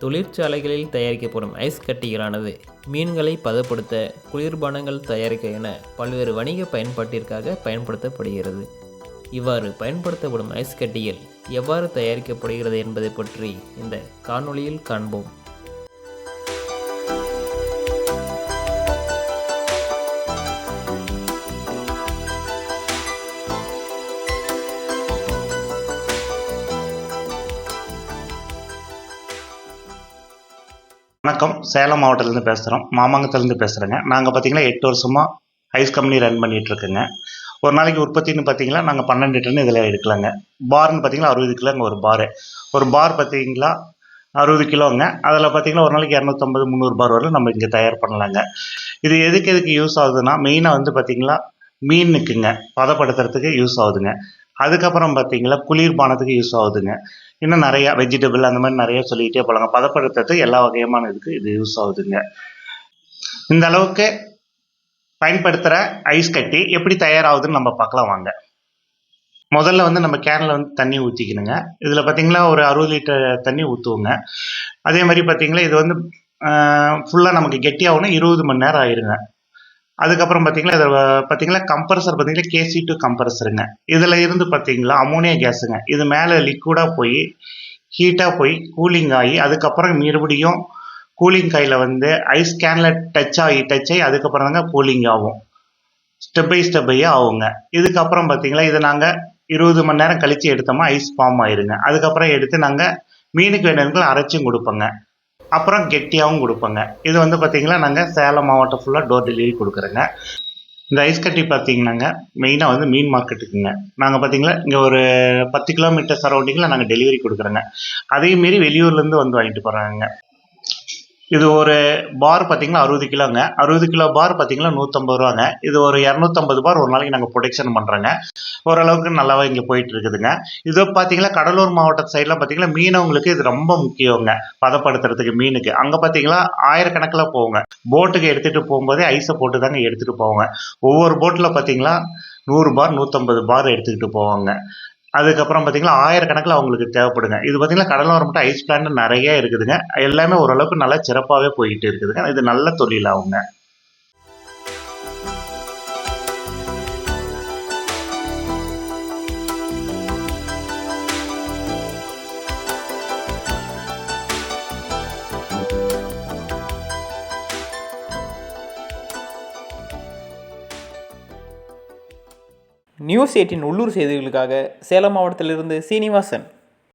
தொழிற்சாலைகளில் தயாரிக்கப்படும் ஐஸ் கட்டிகளானது மீன்களை பதப்படுத்த, குளிர்பானங்கள் தயாரிக்க என பல்வேறு வணிக பயன்பாட்டிற்காக பயன்படுத்தப்படுகிறது. இவ்வாறு பயன்படுத்தப்படும் ஐஸ் கட்டிகள் எவ்வாறு தயாரிக்கப்படுகிறது என்பதை பற்றி இந்த காணொளியில் காண்போம். வணக்கம். சேலம் மாவட்டத்திலேருந்து பேசுகிறோம். மாமங்கத்துலேருந்து பேசுகிறேங்க. நாங்கள் பார்த்தீங்கன்னா 8 வருஷமாக ஐஸ் கம்பெனி ரன் பண்ணிகிட்ருக்கோங்க. ஒரு நாளைக்கு உற்பத்தின்னு பார்த்தீங்கன்னா நாங்கள் 12 டன் இதில் எடுக்கலாங்க. பார்னு பார்த்தீங்கன்னா 60 கிலோங்க ஒரு பாரு. ஒரு பார் பார்த்தீங்களா 60 கிலோங்க. அதில் பார்த்தீங்கன்னா ஒரு நாளைக்கு 250, 300 பார் வரலும் நம்ம இங்கே தயார் பண்ணலாங்க. இது எதுக்கு யூஸ் ஆகுதுன்னா, மெயினாக வந்து பார்த்தீங்களா மீனுக்குங்க பதப்படுத்துறதுக்கு யூஸ் ஆகுதுங்க. அதுக்கப்புறம் பார்த்தீங்களா குளிர்பானத்துக்கு யூஸ் ஆகுதுங்க. இன்னும் நிறையா வெஜிடபிள் அந்த மாதிரி நிறைய சொல்லிக்கிட்டே போகலாங்க. பதப்படுத்துறது எல்லா வகையான இதுக்கு இது யூஸ் ஆகுதுங்க. இந்த அளவுக்கு பயன்படுத்துகிற ஐஸ் கட்டி எப்படி தயாராகுதுன்னு நம்ம பார்க்கலாம் வாங்க. முதல்ல வந்து நம்ம கேனில் வந்து தண்ணி ஊற்றிக்கணுங்க. இதில் பார்த்தீங்களா ஒரு 60 லிட்டர் தண்ணி ஊற்றுவோங்க. அதே மாதிரி பார்த்தீங்களா இது வந்து ஃபுல்லாக நமக்கு கெட்டியாகணும் 20 மணி நேரம் ஆயிருங்க. அதுக்கப்புறம் பார்த்தீங்களா இதில் பார்த்தீங்களா கம்ப்ரஸர் பார்த்தீங்களா KC2 கம்ப்ரஸருங்க. இதில் இருந்து பார்த்தீங்களா அமோனியா கேஸுங்க. இது மேலே லிக்விடாக போய் ஹீட்டாக போய் கூலிங் ஆகி அதுக்கப்புறம் மறுபடியும் கூலிங் கையில் வந்து ஐஸ் கேனில் டச் ஆகி அதுக்கப்புறம் தாங்க கூலிங் ஆகும். ஸ்டெப் பை ஸ்டெப்பையாக ஆகுங்க. இதுக்கப்புறம் பார்த்தீங்களா இதை நாங்கள் 20 மணி நேரம் கழித்து எடுத்தோம்னா ஐஸ் ஃபார்ம் ஆயிருங்க. அதுக்கப்புறம் எடுத்து நாங்கள் மீனுக்கு வேணுங்களை அரைச்சும் கொடுப்போங்க. அப்புறம் கெட்டியாகவும் கொடுப்போங்க. இது வந்து பார்த்தீங்கன்னா நாங்கள் சேலம் மாவட்டம் ஃபுல்லாக டோர் டெலிவரி கொடுக்குறோங்க. இந்த ஐஸ் கட்டி பார்த்தீங்கன்னாங்க மெயினாக வந்து மீன் மார்க்கெட்டுக்குங்க. நாங்கள் பார்த்தீங்களா இங்கே ஒரு 10 கிலோமீட்டர் சரௌண்டிங்கில் நாங்கள் டெலிவரி கொடுக்குறோங்க. அதையும் மீறி வெளியூர்லேருந்து வந்து வாங்கிட்டு போகிறாங்க. இது ஒரு பார் பார்த்தீங்கன்னா 60 கிலோங்க. 60 கிலோ பார் பார்த்தீங்கன்னா 150 ரூபாங்க. இது ஒரு 250 பார் ஒரு நாளைக்கு நாங்கள் ப்ரொடக்ஷன் பண்ணுறோங்க. ஓரளவுக்கு நல்லாவே இங்கே போயிட்டு இருக்குதுங்க. இது பார்த்தீங்கன்னா கடலூர் மாவட்ட சைடில் பார்த்தீங்கன்னா மீனவங்களுக்கு இது ரொம்ப முக்கியங்க. பதப்படுத்துறதுக்கு மீனுக்கு அங்கே பார்த்தீங்கன்னா ஆயிரக்கணக்கில் போகுங்க. போட்டுக்கு எடுத்துகிட்டு போகும்போதே ஐஸை போட்டு தாங்க எடுத்துகிட்டு போவாங்க. ஒவ்வொரு போட்டில் பார்த்தீங்கன்னா 100 பார் 150 பார் எடுத்துக்கிட்டு போவாங்க. அதுக்கப்புறம் பார்த்தீங்கன்னா ஆயிரக்கணக்கில் அவங்களுக்கு தேவைப்படுங்க. இது பார்த்தீங்கன்னா கடலோரம் மட்டும் ஐஸ் பிளான்ட் நிறைய இருக்குதுங்க. எல்லாமே ஓரளவுக்கு நல்லா சிறப்பாகவே போயிட்டு இருக்குதுங்க. இது நல்ல தொழில் ஆகுங்க. நியூஸ் 18 உள்ளூர் செய்திகளுக்காக சேலம் மாவட்டத்திலிருந்து சீனிவாசன்.